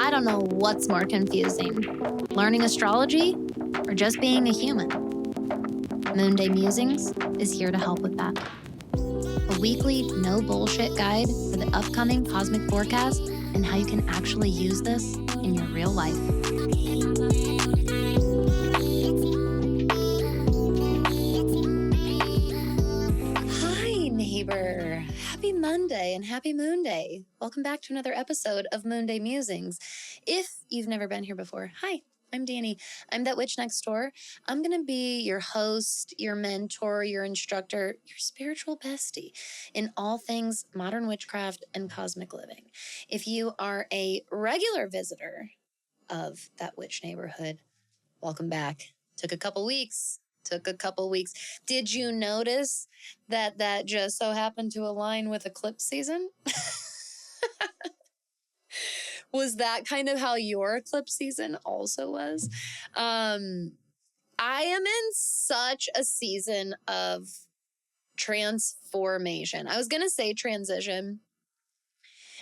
I don't know what's more confusing, learning astrology or just being a human. Moonday Musings is here to help with that. A weekly, no bullshit guide for the upcoming cosmic forecast and how you can actually use this in your real life. Hi, neighbor. Happy Monday and happy Moonday. Welcome back to another episode of Moonday Musings. If you've never been here before, hi. I'm Danny. I'm that witch next door. I'm going to be your host, your mentor, your instructor, your spiritual bestie in all things modern witchcraft and cosmic living. If you are a regular visitor of that witch neighborhood, welcome back. Took a couple weeks. Did you notice that just so happened to align with eclipse season? Was that kind of how your eclipse season also was? I am in such a season of transformation. I was going to say transition,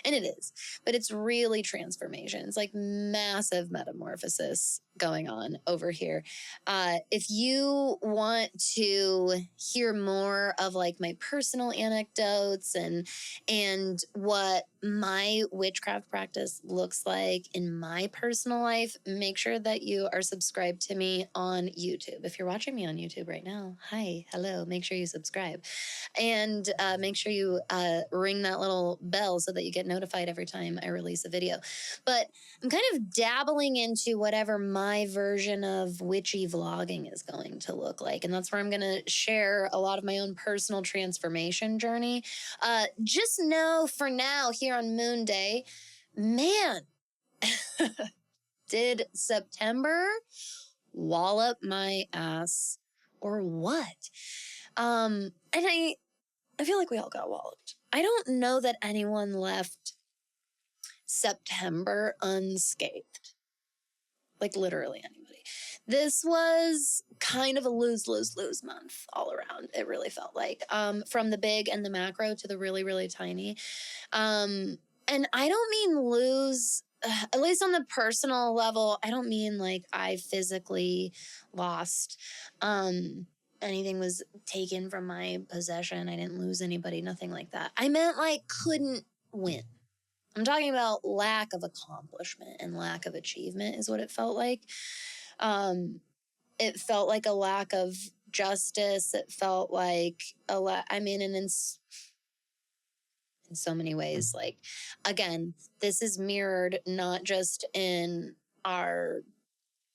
and it is, but it's really transformation. It's like massive metamorphosis going on over here. If you want to hear more of like my personal anecdotes and what my witchcraft practice looks like in my personal life, make sure that you are subscribed to me on YouTube. If you're watching me on YouTube right now, hi, hello, make sure you subscribe. And make sure you ring that little bell so that you get notified every time I release a video. But I'm kind of dabbling into whatever my version of witchy vlogging is going to look like. And that's where I'm going to share a lot of my own personal transformation journey. Just know for now here on Moonday, man, did September wallop my ass or what? And I feel like we all got walloped. I don't know that anyone left September unscathed. Like literally anybody. This was kind of a lose month all around. It really felt like from the big and the macro to the really, really tiny. And I don't mean lose, at least on the personal level, I don't mean like I physically lost. Anything was taken from my possession. I didn't lose anybody, nothing like that. I meant like couldn't win. I'm talking about lack of accomplishment and lack of achievement is what it felt like. It felt like a lack of justice. It felt like in so many ways, like, again, this is mirrored not just in our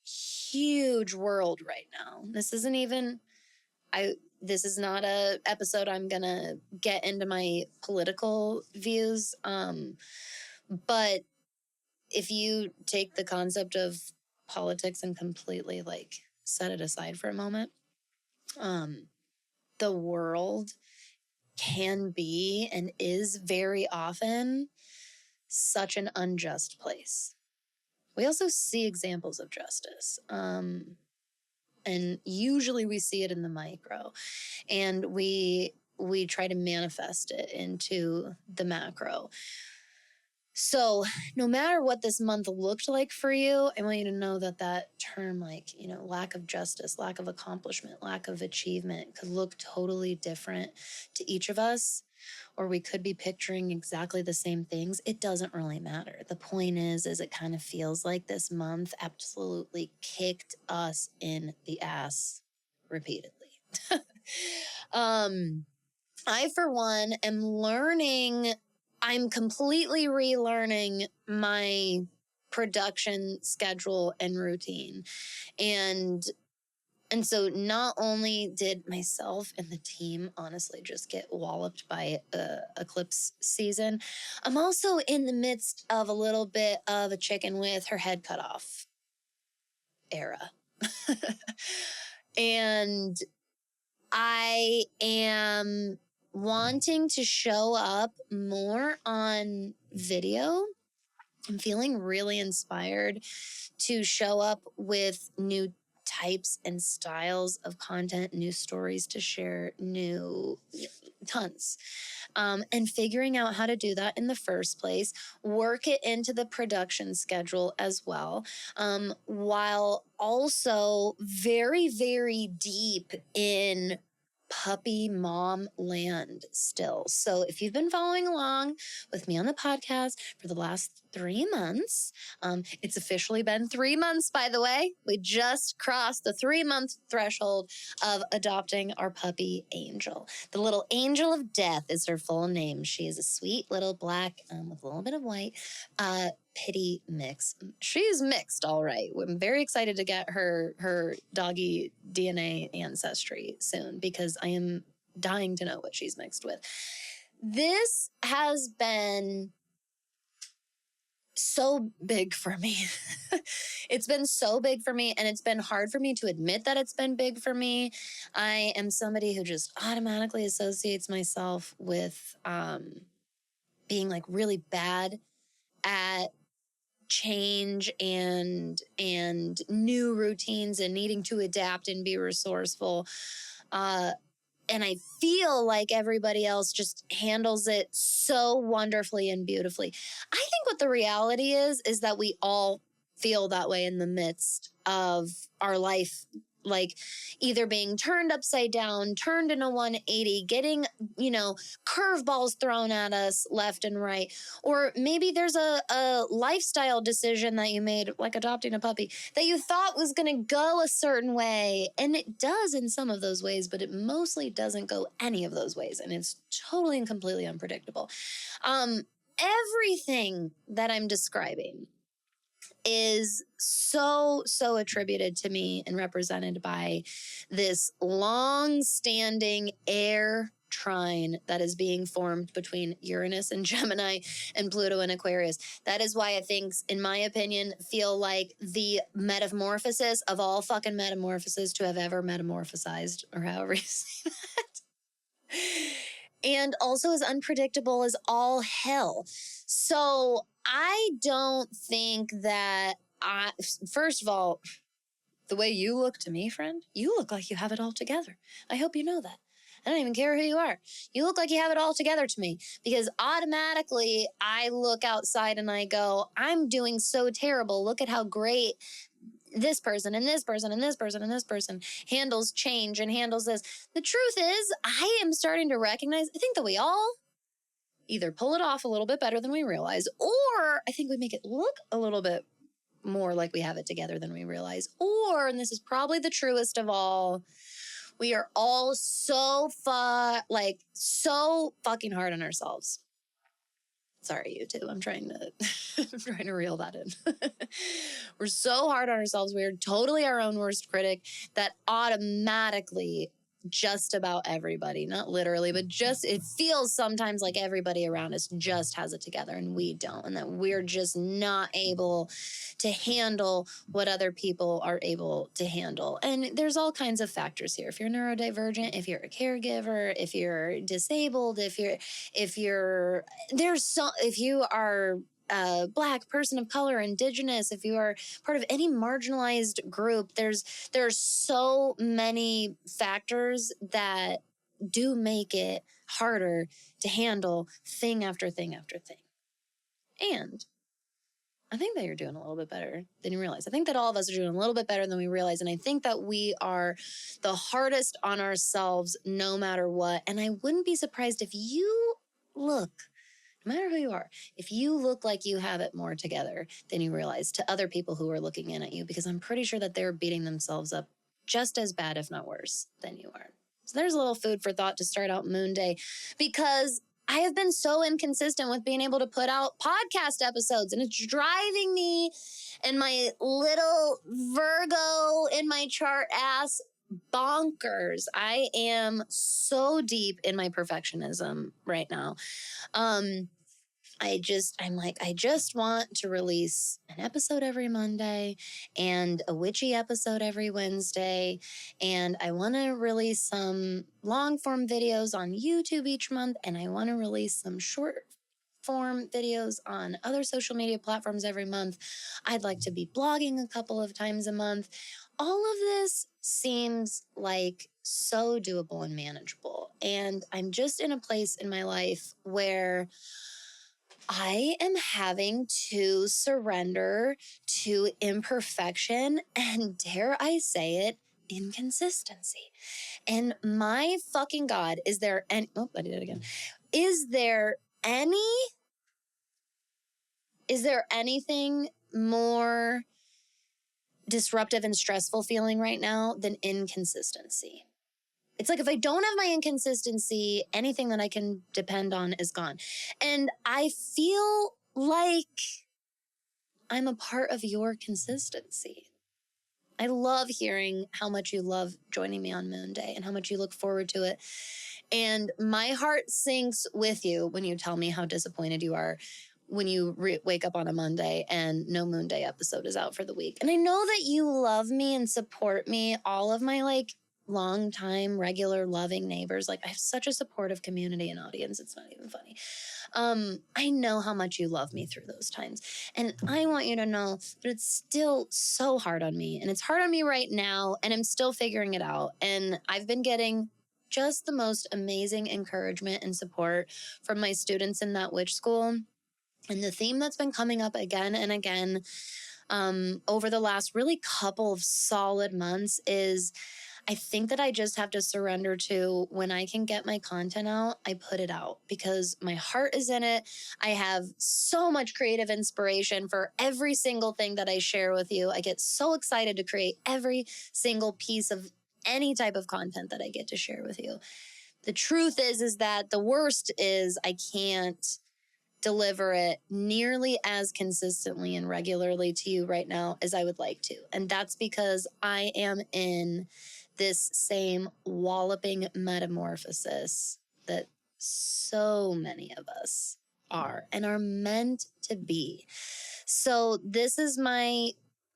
huge world right now. This is not a episode I'm gonna get into my political views. But if you take the concept of politics and completely like set it aside for a moment, the world can be and is very often such an unjust place. We also see examples of justice. And usually we see it in the micro, and we try to manifest it into the macro. So no matter what this month looked like for you, I want you to know that term, like, lack of justice, lack of accomplishment, lack of achievement could look totally different to each of us, or we could be picturing exactly the same things. It doesn't really matter. The point is it kind of feels like this month absolutely kicked us in the ass repeatedly. I, for one, am learning. I'm completely relearning my production schedule and routine. And so not only did myself and the team honestly just get walloped by eclipse season, I'm also in the midst of a little bit of a chicken with her head cut off era. And I am wanting to show up more on video. I'm feeling really inspired to show up with new types and styles of content, new stories to share, new tons. And figuring out how to do that in the first place, work it into the production schedule as well, while also very, very deep in puppy mom land still. So if you've been following along with me on the podcast for the last 3 months, it's officially been 3 months, by the way. We just crossed the 3-month threshold of adopting our puppy Angel. The little angel of death is her full name. She is a sweet little black with a little bit of white pitty mix. She's mixed, all right. I'm very excited to get her doggy DNA ancestry soon because I am dying to know what she's mixed with. This has been so big for me. It's been so big for me, and it's been hard for me to admit that it's been big for me. I am somebody who just automatically associates myself with being like really bad at change and new routines and needing to adapt and be resourceful. And I feel like everybody else just handles it so wonderfully and beautifully. I think what the reality is that we all feel that way in the midst of our life, like either being turned upside down, turned in a 180, getting, curveballs thrown at us left and right. Or maybe there's a lifestyle decision that you made, like adopting a puppy, that you thought was going to go a certain way. And it does in some of those ways, but it mostly doesn't go any of those ways. And it's totally and completely unpredictable. Everything that I'm describing is so attributed to me and represented by this long-standing air trine that is being formed between Uranus and Gemini and Pluto and Aquarius. That is why things, in my opinion, feel like the metamorphosis of all fucking metamorphoses to have ever metamorphosized, or however you say that. And also as unpredictable as all hell. So I don't think that first of all, the way you look to me, friend, you look like you have it all together. I hope you know that. I don't even care who you are. You look like you have it all together to me, because automatically I look outside and I go, I'm doing so terrible. Look at how great this person and this person and this person and this person handles change and handles this. The truth is, I am starting to recognize, I think that we all either pull it off a little bit better than we realize, or I think we make it look a little bit more like we have it together than we realize. Or, and this is probably the truest of all, we are all so fucking hard on ourselves. Sorry, you too. I'm trying to reel that in. We're so hard on ourselves. We're totally our own worst critic that automatically just about everybody, not literally, but just, it feels sometimes like everybody around us just has it together and we don't, and that we're just not able to handle what other people are able to handle. And there's all kinds of factors here. If you're neurodivergent, if you're a caregiver, if you're disabled, if you are a Black, person of color, Indigenous, if you are part of any marginalized group, there are so many factors that do make it harder to handle thing after thing after thing. And I think that you're doing a little bit better than you realize. I think that all of us are doing a little bit better than we realize. And I think that we are the hardest on ourselves no matter what. And I wouldn't be surprised if you look, no matter who you are, if you look like you have it more together than you realize to other people who are looking in at you, because I'm pretty sure that they're beating themselves up just as bad, if not worse, than you are. So there's a little food for thought to start out Moon Day, because I have been so inconsistent with being able to put out podcast episodes, and it's driving me and my little Virgo in my chart ass bonkers. I am so deep in my perfectionism right now. I just want to release an episode every Monday and a witchy episode every Wednesday. And I want to release some long form videos on YouTube each month. And I want to release some short form videos on other social media platforms every month. I'd like to be blogging a couple of times a month. All of this seems like so doable and manageable. And I'm just in a place in my life where I am having to surrender to imperfection and, dare I say it, inconsistency. And my fucking God, is there any, oh, I did it again. Is there anything more disruptive and stressful feeling right now than inconsistency? It's like if I don't have my inconsistency, anything that I can depend on is gone. And I feel like I'm a part of your consistency. I love hearing how much you love joining me on Moonday and how much you look forward to it. And my heart sinks with you when you tell me how disappointed you are when you wake up on a Monday and no Moonday episode is out for the week. And I know that you love me and support me, all of my long time, regular, loving neighbors. Like, I have such a supportive community and audience. It's not even funny. I know how much you love me through those times. And I want you to know that it's still so hard on me. And it's hard on me right now. And I'm still figuring it out. And I've been getting just the most amazing encouragement and support from my students in that witch school. And the theme that's been coming up again and again over the last really couple of solid months is, I think that I just have to surrender to, when I can get my content out, I put it out because my heart is in it. I have so much creative inspiration for every single thing that I share with you. I get so excited to create every single piece of any type of content that I get to share with you. The truth is that the worst is I can't deliver it nearly as consistently and regularly to you right now as I would like to. And that's because I am in this same walloping metamorphosis that so many of us are and are meant to be. So this is my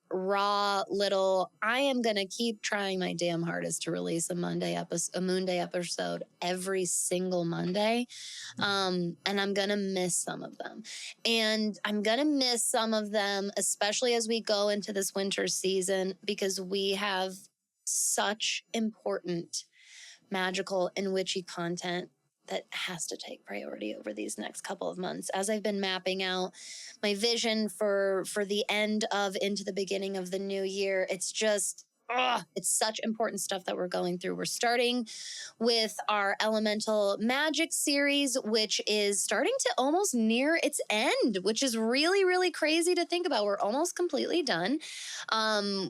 raw little, I am going to keep trying my damn hardest to release a Moonday episode every single Monday. And I'm going to miss some of them. And I'm going to miss some of them, especially as we go into this winter season, because we have such important, magical, and witchy content that has to take priority over these next couple of months. As I've been mapping out my vision for the end of into the beginning of the new year, it's just, it's such important stuff that we're going through. We're starting with our Elemental Magic series, which is starting to almost near its end, which is really, really crazy to think about. We're almost completely done.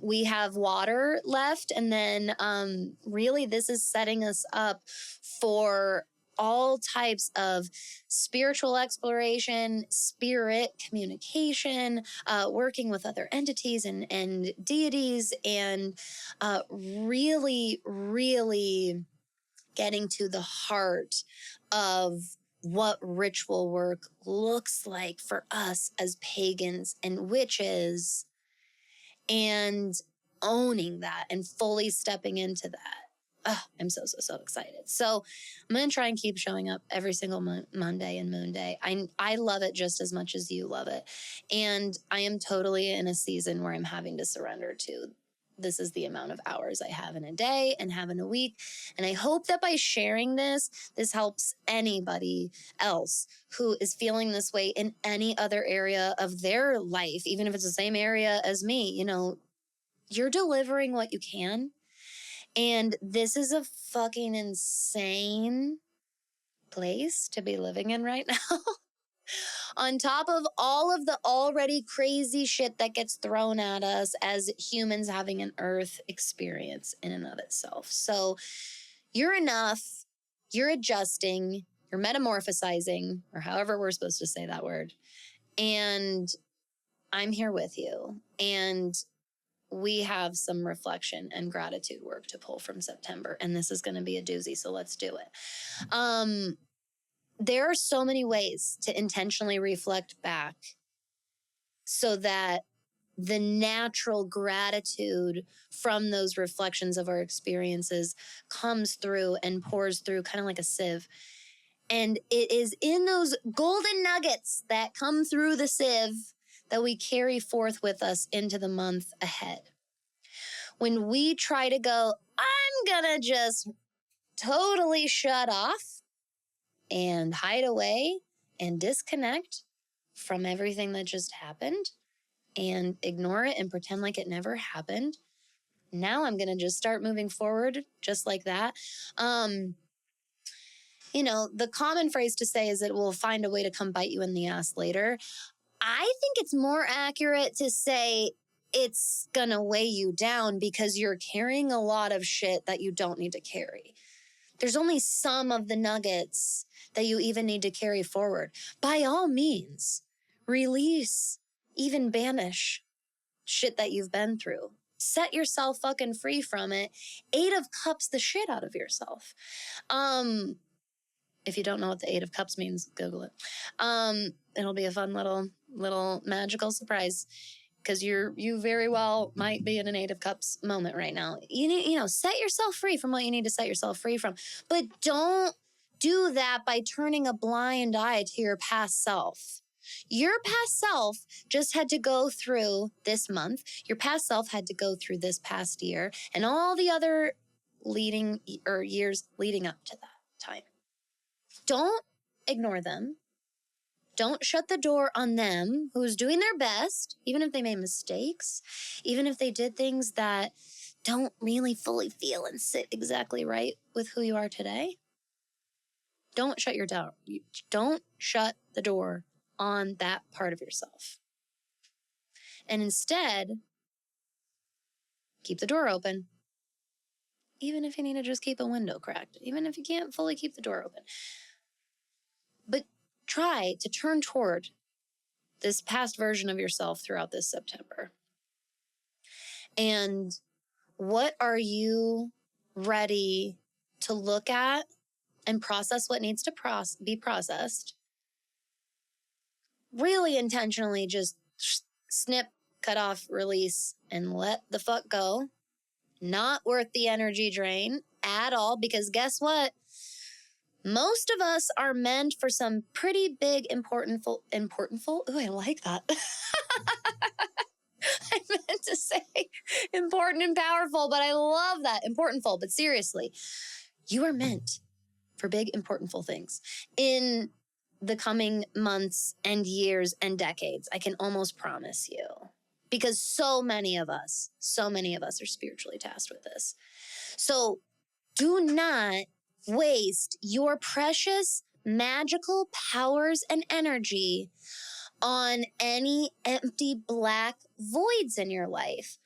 We have water left, and then really this is setting us up for all types of spiritual exploration, spirit communication, working with other entities and deities, and really, really getting to the heart of what ritual work looks like for us as pagans and witches, and owning that and fully stepping into that. Oh, I'm so excited. So I'm going to try and keep showing up every single Monday and Moonday. I love it just as much as you love it. And I am totally in a season where I'm having to surrender to, this is the amount of hours I have in a day and have in a week. And I hope that by sharing this helps anybody else who is feeling this way in any other area of their life, even if it's the same area as me. You know, you're delivering what you can. And this is a fucking insane place to be living in right now. On top of all of the already crazy shit that gets thrown at us as humans having an Earth experience in and of itself. So you're enough, you're adjusting, you're metamorphosizing, or however we're supposed to say that word. And I'm here with you. And we have some reflection and gratitude work to pull from September. And this is going to be a doozy, so let's do it. There are so many ways to intentionally reflect back so that the natural gratitude from those reflections of our experiences comes through and pours through kind of like a sieve. And it is in those golden nuggets that come through the sieve that we carry forth with us into the month ahead. When we try to go, I'm gonna just totally shut off and hide away and disconnect from everything that just happened and ignore it and pretend like it never happened. Now I'm going to just start moving forward just like that. The common phrase to say is it will find a way to come bite you in the ass later. I think it's more accurate to say it's going to weigh you down because you're carrying a lot of shit that you don't need to carry. There's only some of the nuggets that you even need to carry forward. By all means, release, even banish shit that you've been through. Set yourself fucking free from it. 8 of Cups the shit out of yourself. If you don't know what the 8 of Cups means, Google it. It'll be a fun little magical surprise because you very well might be in an 8 of Cups moment right now. You need, set yourself free from what you need to set yourself free from, but don't do that by turning a blind eye to your past self. Your past self just had to go through this month. Your past self had to go through this past year and all the other years leading up to that time. Don't ignore them. Don't shut the door on them who's doing their best, even if they made mistakes, even if they did things that don't really fully feel and sit exactly right with who you are today. Don't shut Don't shut the door on that part of yourself. And instead, keep the door open. Even if you need to just keep a window cracked, even if you can't fully keep the door open. But try to turn toward this past version of yourself throughout this September. And what are you ready to look at and process what needs to be processed? Really intentionally just snip, cut off, release, and let the fuck go. Not worth the energy drain at all, because guess what? Most of us are meant for some pretty big, importantful. Ooh, I like that. I meant to say important and powerful, but I love that. Importantful, but seriously, you are meant for big, importantful things in the coming months and years and decades. I can almost promise you, because so many of us are spiritually tasked with this. So do not waste your precious magical powers and energy on any empty black voids in your life.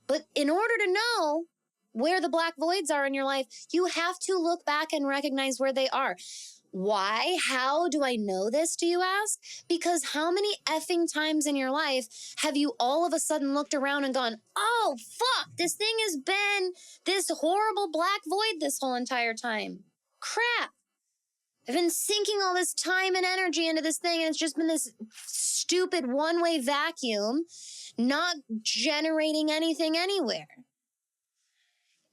But in order to know where the black voids are in your life, you have to look back and recognize where they are. Why? How do I know this, do you ask? Because how many effing times in your life have you all of a sudden looked around and gone, oh, fuck, this thing has been this horrible black void this whole entire time. Crap. I've been sinking all this time and energy into this thing, and it's just been this stupid one-way vacuum, not generating anything anywhere.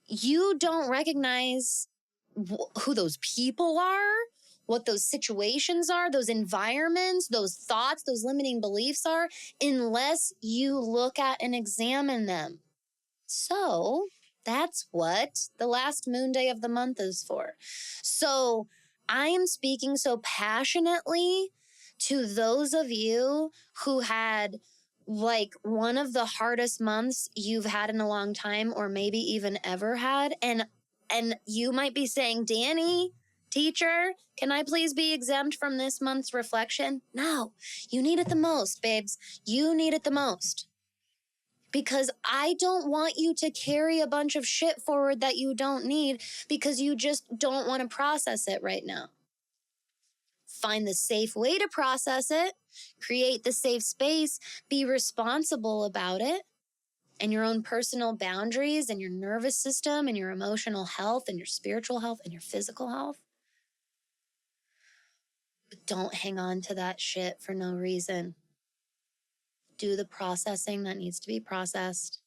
You don't recognize who those people are, what those situations are, those environments, those thoughts, those limiting beliefs are, unless you look at and examine them. So that's what the last moon day of the month is for. So I am speaking so passionately to those of you who had like one of the hardest months you've had in a long time, or maybe even ever had. And you might be saying, Danny, teacher, can I please be exempt from this month's reflection? No, you need it the most, babes. You need it the most. Because I don't want you to carry a bunch of shit forward that you don't need because you just don't want to process it right now. Find the safe way to process it, create the safe space, be responsible about it, and your own personal boundaries and your nervous system and your emotional health and your spiritual health and your physical health. But don't hang on to that shit for no reason. Do the processing that needs to be processed.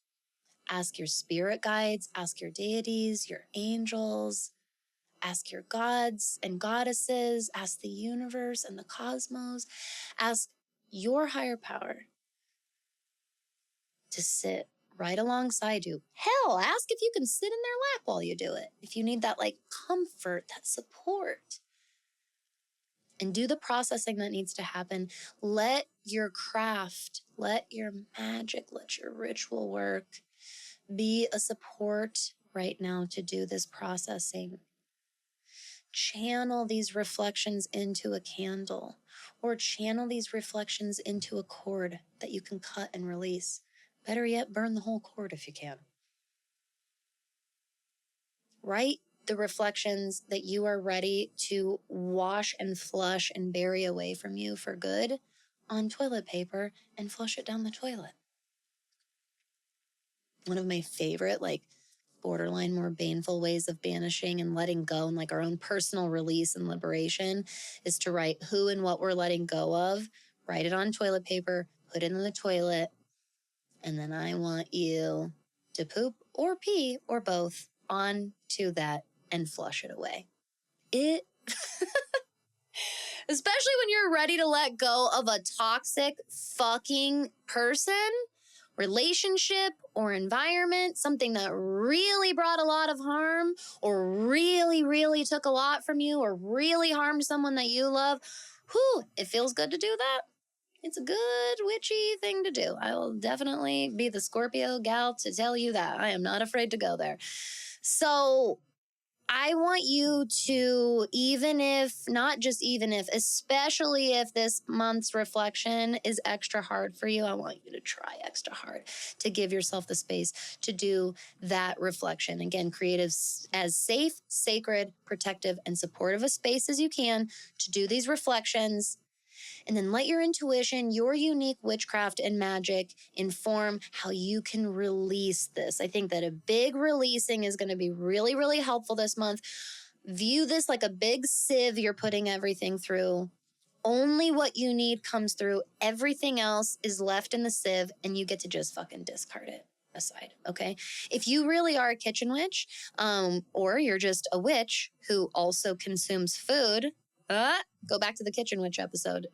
Ask your spirit guides, ask your deities, your angels, ask your gods and goddesses, ask the universe and the cosmos, ask your higher power to sit right alongside you. Hell, ask if you can sit in their lap while you do it. If you need that like comfort, that support. And do the processing that needs to happen. Let your craft, let your magic, let your ritual work be a support right now to do this processing. Channel these reflections into a candle, or channel these reflections into a cord that you can cut and release. Better yet, burn the whole cord if you can. Write the reflections that you are ready to wash and flush and bury away from you for good on toilet paper and flush it down the toilet. One of my favorite, like, borderline more baneful ways of banishing and letting go and like our own personal release and liberation is to write who and what we're letting go of, write it on toilet paper, put it in the toilet, and then I want you to poop or pee or both onto that and flush it away. Especially when you're ready to let go of a toxic fucking person, relationship, or environment, something that really brought a lot of harm or really, really took a lot from you or really harmed someone that you love. Whew, it feels good to do that. It's a good witchy thing to do. I will definitely be the Scorpio gal to tell you that. I am not afraid to go there. So I want you to, especially if this month's reflection is extra hard for you, I want you to try extra hard to give yourself the space to do that reflection. Again, create as safe, sacred, protective, and supportive a space as you can to do these reflections. And then let your intuition, your unique witchcraft and magic inform how you can release this. I think that a big releasing is going to be really, really helpful this month. View this like a big sieve you're putting everything through. Only what you need comes through. Everything else is left in the sieve, and you get to just fucking discard it aside, okay? If you really are a kitchen witch, or you're just a witch who also consumes food, go back to the Kitchen Witch episode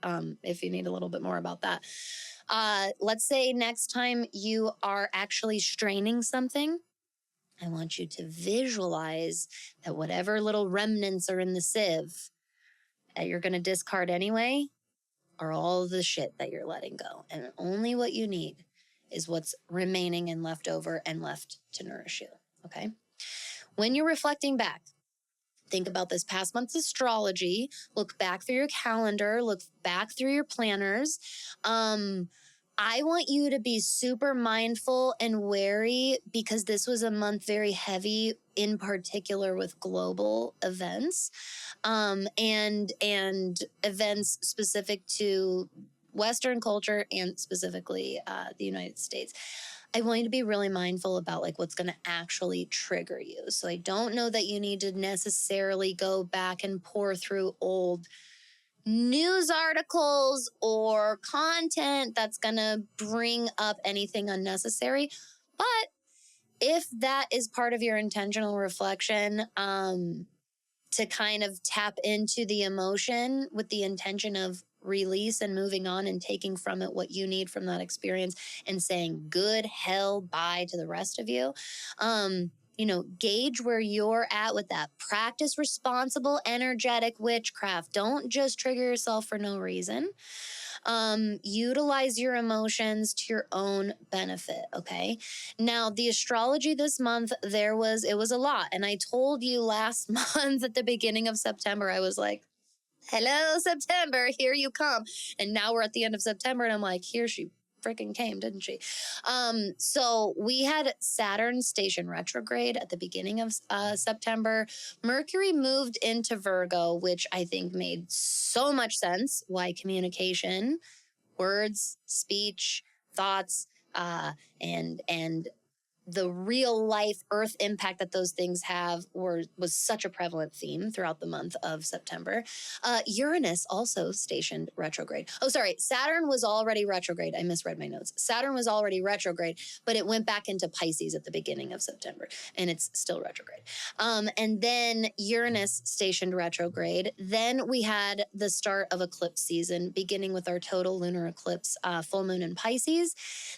if you need a little bit more about that. Let's say next time you are actually straining something, I want you to visualize that whatever little remnants are in the sieve that you're going to discard anyway are all the shit that you're letting go. And only what you need is what's remaining and left over and left to nourish you, okay? When you're reflecting back, think about this past month's astrology. Look back through your calendar. Look back through your planners. I want you to be super mindful and wary because this was a month very heavy, in particular with global events, and events specific to Western culture and specifically the United States. I want you to be really mindful about like what's going to actually trigger you. So I don't know that you need to necessarily go back and pour through old news articles or content that's going to bring up anything unnecessary. But if that is part of your intentional reflection, to kind of tap into the emotion with the intention of release and moving on and taking from it what you need from that experience and saying good hell bye to the rest of you. Gauge where you're at with that. Practice responsible, energetic witchcraft. Don't just trigger yourself for no reason. Utilize your emotions to your own benefit, okay? Now, the astrology this month, it was a lot. And I told you last month at the beginning of September, I was like, hello, September, here you come. And now we're at the end of September, and I'm like, here she freaking came, didn't she? So we had Saturn station retrograde at the beginning of September. Mercury moved into Virgo, which I think made so much sense. Why communication, words, speech, thoughts, and the real life earth impact that those things have was such a prevalent theme throughout the month of September. Uranus also stationed retrograde. Oh, sorry, Saturn was already retrograde. I misread my notes. Saturn was already retrograde, but it went back into Pisces at the beginning of September, and it's still retrograde. And then Uranus stationed retrograde. Then we had the start of eclipse season, beginning with our total lunar eclipse, full moon in Pisces.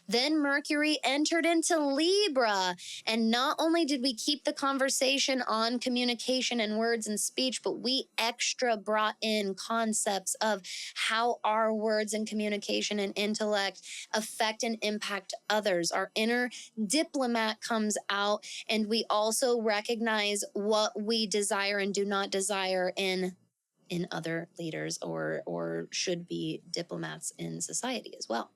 Then Mercury entered into Libra. And not only did we keep the conversation on communication and words and speech, but we extra brought in concepts of how our words and communication and intellect affect and impact others. Our inner diplomat comes out, and we also recognize what we desire and do not desire in other leaders or should be diplomats in society as well.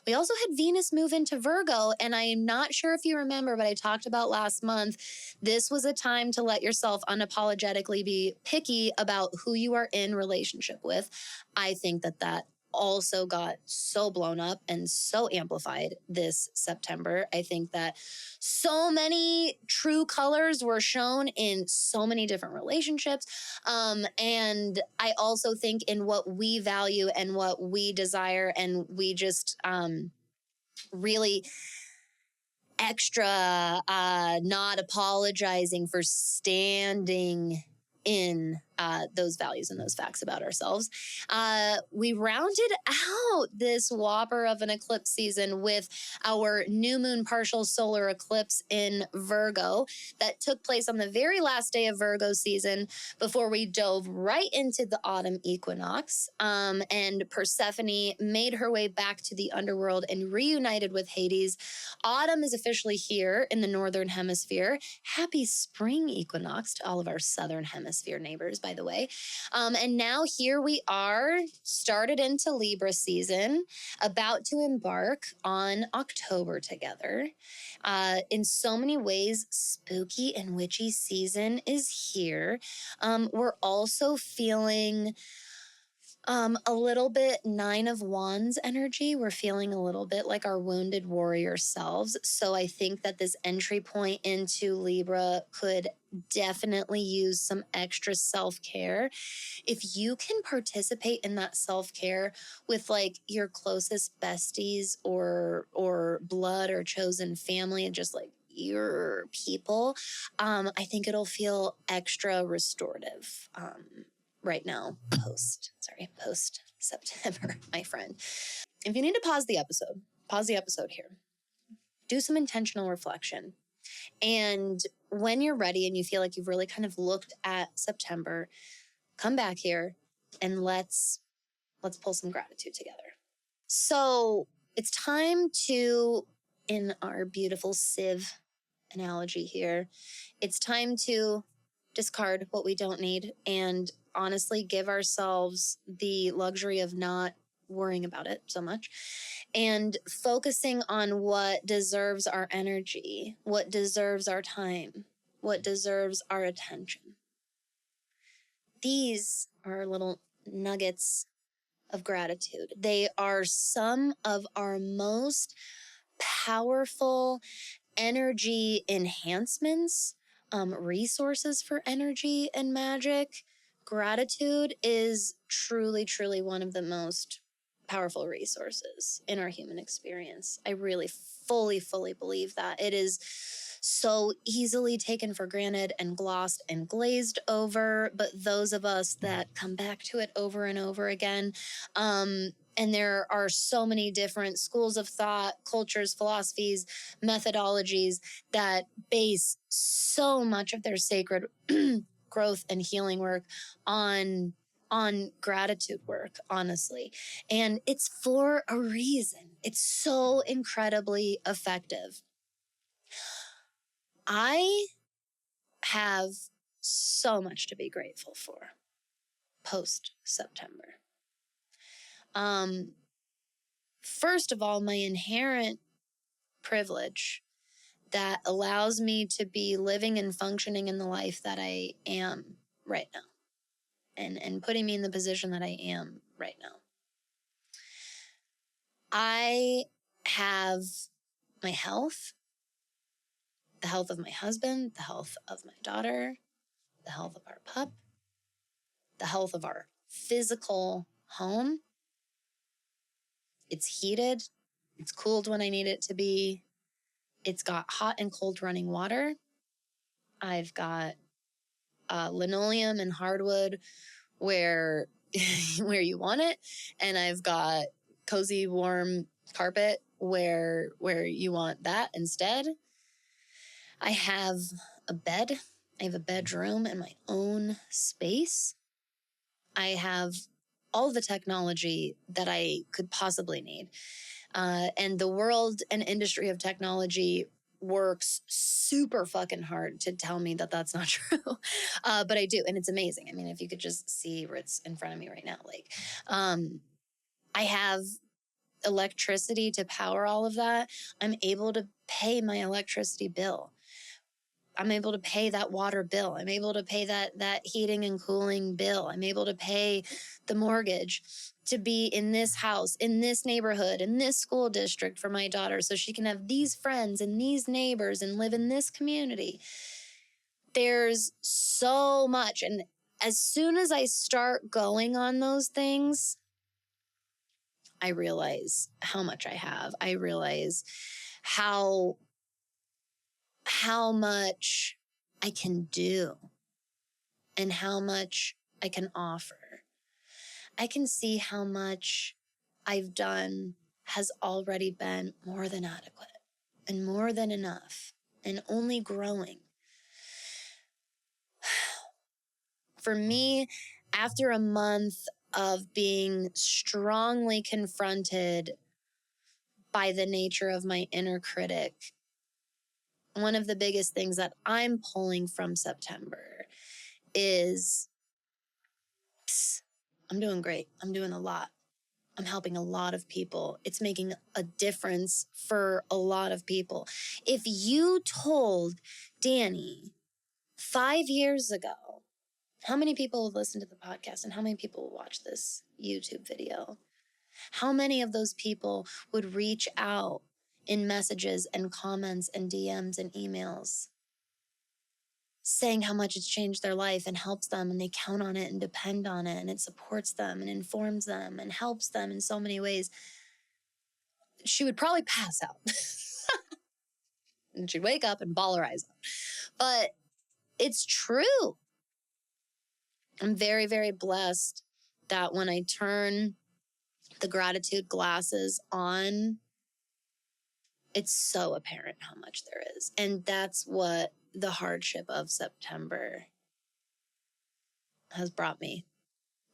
We also had Venus move into Virgo, and I'm not sure if you remember, but I talked about last month, this was a time to let yourself unapologetically be picky about who you are in relationship with. I think that also got so blown up and so amplified this September. I think that so many true colors were shown in so many different relationships. And I also think in what we value and what we desire, and we just really extra not apologizing for standing in those values and those facts about ourselves. We rounded out this whopper of an eclipse season with our new moon partial solar eclipse in Virgo that took place on the very last day of Virgo season before we dove right into the autumn equinox. And Persephone made her way back to the underworld and reunited with Hades. Autumn is officially here in the northern hemisphere. Happy spring equinox to all of our southern hemisphere neighbors, by the way. And now here we are, started into Libra season, about to embark on October together. In so many ways, spooky and witchy season is here. We're also feeling a little bit Nine of Wands energy. We're feeling a little bit like our wounded warrior selves. So I think that this entry point into Libra could definitely use some extra self-care. If you can participate in that self-care with like your closest besties or blood or chosen family, and just like your people, I think it'll feel extra restorative. Right now, post September, my friend. If you need to pause the episode here. Do some intentional reflection. And when you're ready and you feel like you've really kind of looked at September, come back here and let's pull some gratitude together. So it's time to, in our beautiful sieve analogy here, it's time to discard what we don't need and honestly give ourselves the luxury of not worrying about it so much and focusing on what deserves our energy, what deserves our time, what deserves our attention. These are little nuggets of gratitude. They are some of our most powerful energy enhancements, resources for energy and magic. Gratitude is truly, truly one of the most powerful resources in our human experience. I really fully believe that. It is so easily taken for granted and glossed and glazed over, but those of us that come back to it over and over again, and there are so many different schools of thought, cultures, philosophies, methodologies that base so much of their sacred growth and healing work on gratitude work, honestly. And it's for a reason. It's so incredibly effective. I have so much to be grateful for post-September. First of all, my inherent privilege that allows me to be living and functioning in the life that I am right now, and putting me in the position that I am right now. I have my health. the health of my husband, the health of my daughter, the health of our pup, the health of our physical home. It's heated. It's cooled when I need it to be. It's got hot and cold running water. I've got linoleum and hardwood where you want it, and I've got cozy, warm carpet where you want that instead. I have a bed. I have a bedroom and my own space. I have all the technology that I could possibly need. And the world and industry of technology works super fucking hard to tell me that that's not true. But I do. And it's amazing. I mean, if you could just see where it's in front of me right now, like, I have electricity to power all of that. I'm able to pay my electricity bill. I'm able to pay that water bill. I'm able to pay that heating and cooling bill. I'm able to pay the mortgage to be in this house, in this neighborhood, in this school district for my daughter so she can have these friends and these neighbors and live in this community. There's so much. And as soon as I start going on those things, I realize how much I have. I realize how much I can do and how much I can offer. I can see how much I've done has already been more than adequate and more than enough and only growing. For me, after a month of being strongly confronted by the nature of my inner critic, one of the biggest things that I'm pulling from September is I'm doing great. I'm doing a lot. I'm helping a lot of people. It's making a difference for a lot of people. If you told Danny 5 years ago, how many people would listen to the podcast and how many people would watch this YouTube video? How many of those people would reach out in messages and comments and DMs and emails saying how much it's changed their life and helps them and they count on it and depend on it and it supports them and informs them and helps them in so many ways? She would probably pass out. And she'd wake up and bawl her eyes out. But it's true. I'm very, very blessed that when I turn the gratitude glasses on, it's so apparent how much there is. And that's what the hardship of September has brought me.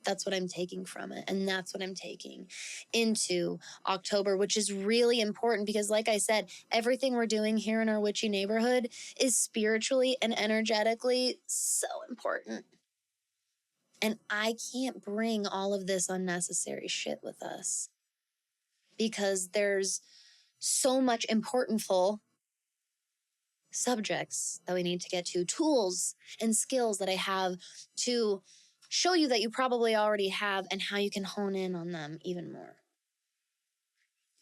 That's what I'm taking from it. And that's what I'm taking into October, which is really important because, like I said, everything we're doing here in our witchy neighborhood is spiritually and energetically so important. And I can't bring all of this unnecessary shit with us because there's so much importantful subjects that we need to get to, tools and skills that I have to show you that you probably already have and how you can hone in on them even more.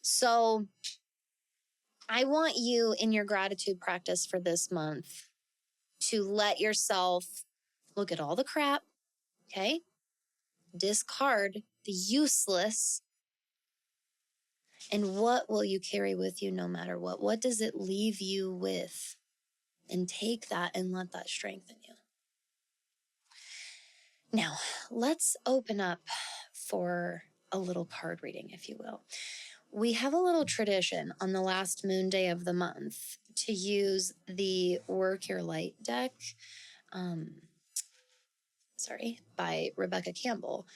So I want you in your gratitude practice for this month to let yourself look at all the crap, okay? Discard the useless. And what will you carry with you no matter what? What does it leave you with? And take that and let that strengthen you. Now, let's open up for a little card reading, if you will. We have a little tradition on the last moon day of the month to use the Work Your Light deck, by Rebecca Campbell.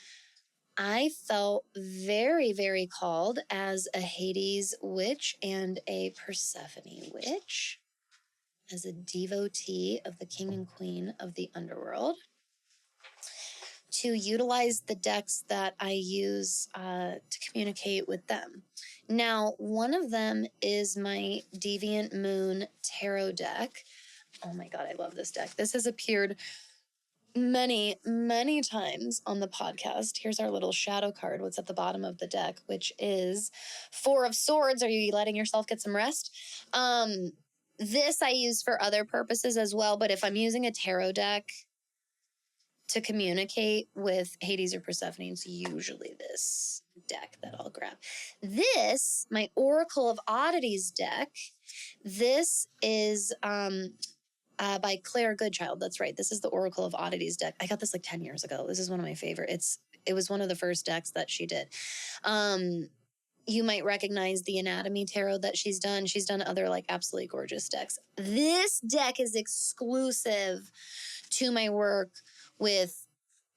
I felt very, very called as a Hades witch and a Persephone witch, as a devotee of the king and queen of the underworld, to utilize the decks that I use to communicate with them. Now, one of them is my Deviant Moon Tarot deck. Oh my God, I love this deck. This has appeared many, many times on the podcast. Here's our little shadow card, what's at the bottom of the deck, which is Four of Swords. Are you letting yourself get some rest? This I use for other purposes as well, but if I'm using a tarot deck to communicate with Hades or Persephone, it's usually this deck that I'll grab. This, my Oracle of Oddities deck, this is by Claire Goodchild. That's right. This is the Oracle of Oddities deck. I got this like 10 years ago. This is one of my favorites. It was one of the first decks that she did. You might recognize the Anatomy Tarot that she's done. She's done other like absolutely gorgeous decks. This deck is exclusive to my work with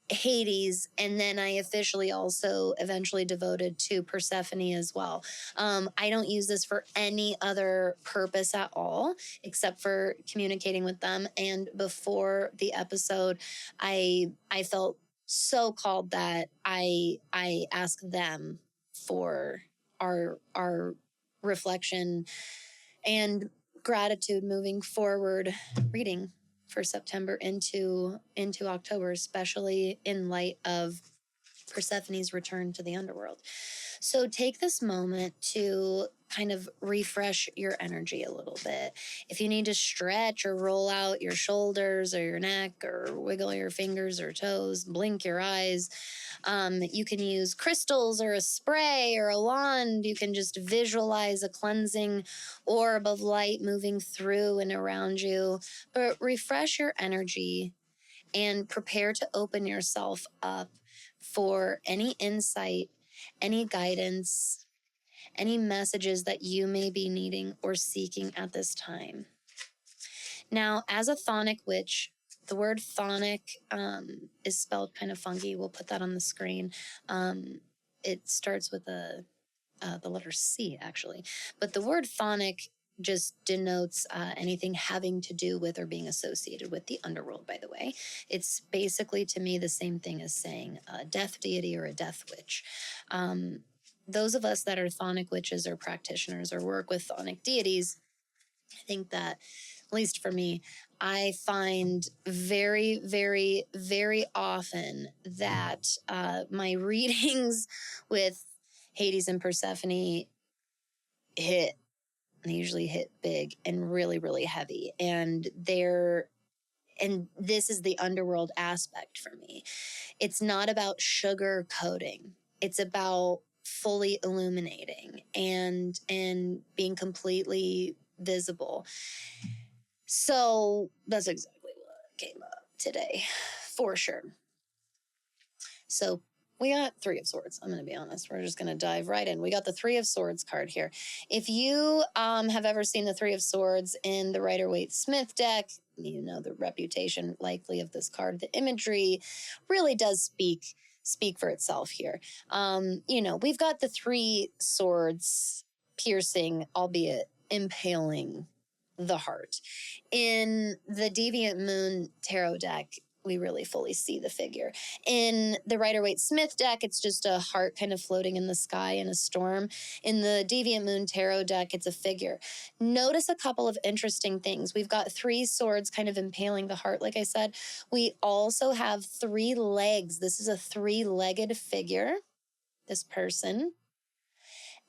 Hades, and then I officially also eventually devoted to Persephone as well. I don't use this for any other purpose at all except for communicating with them. And before the episode, I felt so called that I asked them for our reflection and gratitude moving forward reading for September into October, especially in light of Persephone's return to the underworld. So take this moment to kind of refresh your energy a little bit. If you need to stretch or roll out your shoulders or your neck or wiggle your fingers or toes, blink your eyes, you can use crystals or a spray or a wand. You can just visualize a cleansing orb of light moving through and around you. But refresh your energy and prepare to open yourself up for any insight, any guidance, any messages that you may be needing or seeking at this time. Now, as a chthonic witch, the word chthonic is spelled kind of funky. We'll put that on the screen. It starts with the letter C, actually. But the word chthonic just denotes anything having to do with or being associated with the underworld, by the way. It's basically, to me, the same thing as saying a death deity or a death witch. Those of us that are chthonic witches or practitioners or work with chthonic deities, I think that, at least for me, I find very, very, very often that my readings with Hades and Persephone hit. They usually hit big and really, really heavy. And this is the underworld aspect for me. It's not about sugar coating. It's about fully illuminating and being completely visible. So that's exactly what came up today, for sure. So we got Three of Swords. I'm going to be honest. We're just going to dive right in. We got the Three of Swords card here. If you have ever seen the Three of Swords in the Rider-Waite-Smith deck, you know the reputation likely of this card. The imagery really does speak for itself here. We've got the three swords piercing, albeit impaling the heart. In the Deviant Moon tarot deck, we really fully see the figure. In the Rider-Waite-Smith deck, it's just a heart kind of floating in the sky in a storm. In the Deviant Moon tarot deck, it's a figure. Notice a couple of interesting things. We've got three swords kind of impaling the heart, like I said. We also have three legs. This is a three-legged figure, this person.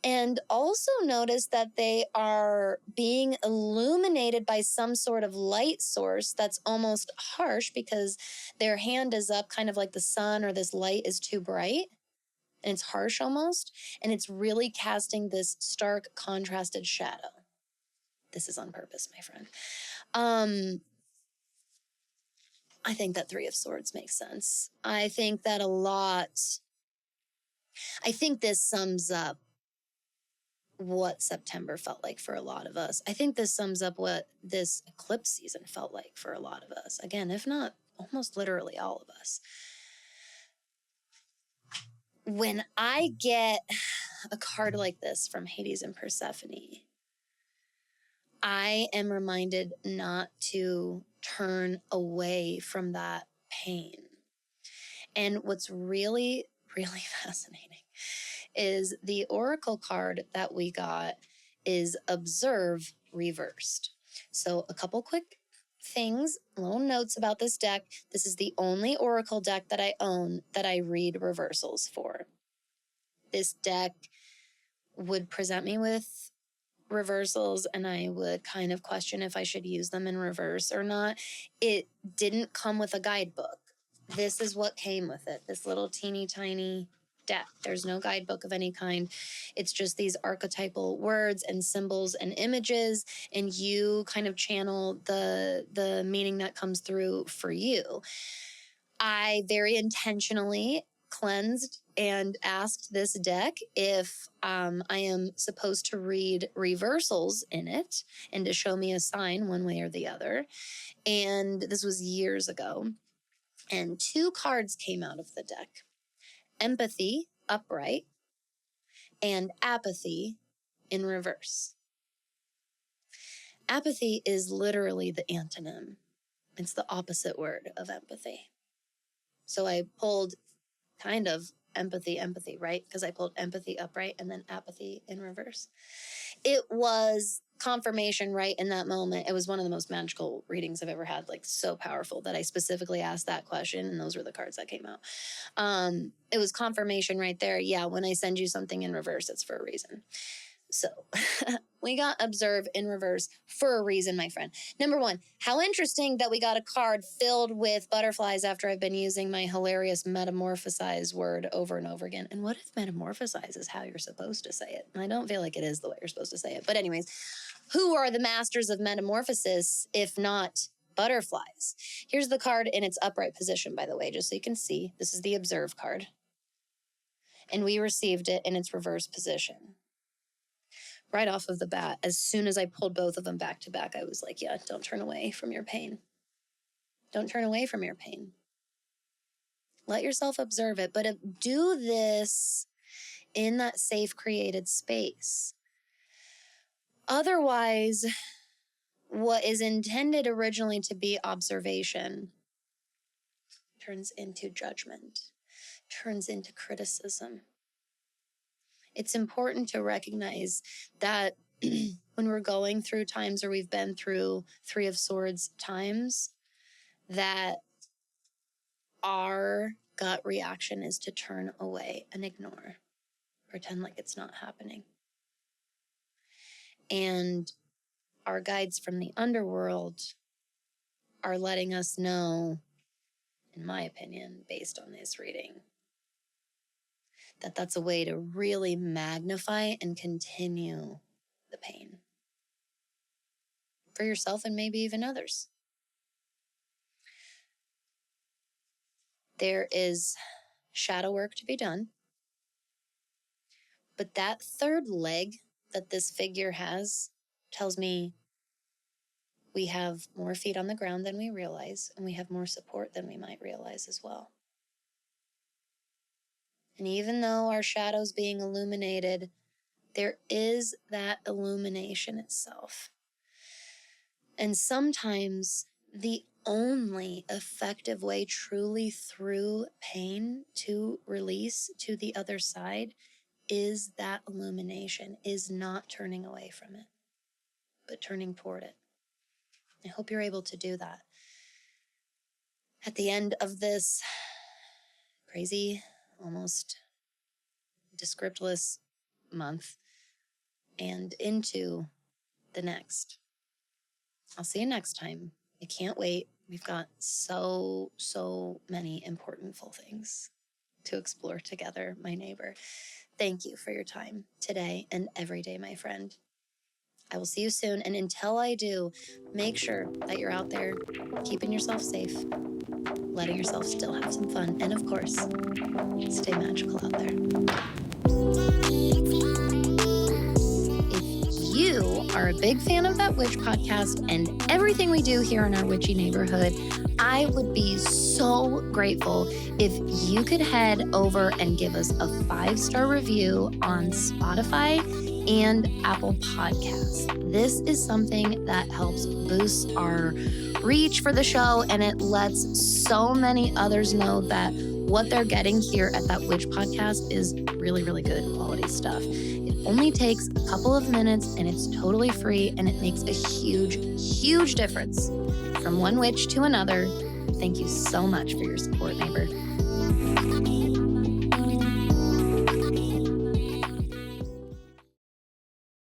And also notice that they are being illuminated by some sort of light source that's almost harsh because their hand is up, kind of like the sun or this light is too bright. And it's harsh almost. And it's really casting this stark, contrasted shadow. This is on purpose, my friend. I think that Three of Swords makes sense. I think that I think this sums up what September felt like for a lot of us. I think this sums up what this eclipse season felt like for a lot of us. Again, if not almost literally all of us. When I get a card like this from Hades and Persephone, I am reminded not to turn away from that pain. And what's really, really fascinating is the oracle card that we got is Observe reversed. So a couple quick things, little notes about this deck. This is the only oracle deck that I own that I read reversals for. This deck would present me with reversals and I would kind of question if I should use them in reverse or not. It didn't come with a guidebook. This is what came with it, this little teeny tiny deck. There's no guidebook of any kind. It's just these archetypal words and symbols and images, and you kind of channel the meaning that comes through for you. I very intentionally cleansed and asked this deck if I am supposed to read reversals in it and to show me a sign one way or the other. And this was years ago. And 2 cards came out of the deck: empathy upright and apathy in reverse. Apathy is literally the antonym. It's the opposite word of empathy. So I pulled kind of empathy, right? Because I pulled empathy upright and then apathy in reverse. It was confirmation right in that moment. It was one of the most magical readings I've ever had, like so powerful that I specifically asked that question, and those were the cards that came out. It was confirmation right there. Yeah, when I send you something in reverse, it's for a reason. So we got observe in reverse for a reason, my friend. Number 1, how interesting that we got a card filled with butterflies after I've been using my hilarious metamorphosize word over and over again. And what if metamorphosize is how you're supposed to say it? And I don't feel like it is the way you're supposed to say it. But anyways, who are the masters of metamorphosis if not butterflies? Here's the card in its upright position, by the way, just so you can see. This is the observe card. And we received it in its reverse position. Right off of the bat, as soon as I pulled both of them back to back, I was like, yeah, don't turn away from your pain. Don't turn away from your pain. Let yourself observe it, but do this in that safe created space. Otherwise, what is intended originally to be observation turns into judgment, turns into criticism. It's important to recognize that when we're going through times, or we've been through 3 of Swords times, that our gut reaction is to turn away and ignore, pretend like it's not happening. And our guides from the underworld are letting us know, in my opinion, based on this reading, that that's a way to really magnify and continue the pain for yourself and maybe even others. There is shadow work to be done, but that 3rd leg that this figure has tells me we have more feet on the ground than we realize, and we have more support than we might realize as well. And even though our shadow's being illuminated, there is that illumination itself. And sometimes the only effective way truly through pain to release to the other side is that illumination, is not turning away from it, but turning toward it. I hope you're able to do that. At the end of this crazy, almost descriptless month and into the next. I'll see you next time. I can't wait. We've got so many important full things to explore together, my neighbor. Thank you for your time today and every day, my friend. I will see you soon. And until I do, make sure that you're out there keeping yourself safe, letting yourself still have some fun, and of course, stay magical out there. If you are a big fan of That Witch podcast and everything we do here in our witchy neighborhood, I would be so grateful if you could head over and give us a 5-star review on Spotify and Apple Podcasts. This is something that helps boost our reach for the show, and it lets so many others know that what they're getting here at That Witch podcast is really, really good quality stuff. It only takes a couple of minutes and it's totally free, and it makes a huge difference from one witch to another. Thank you so much for your support, neighbor.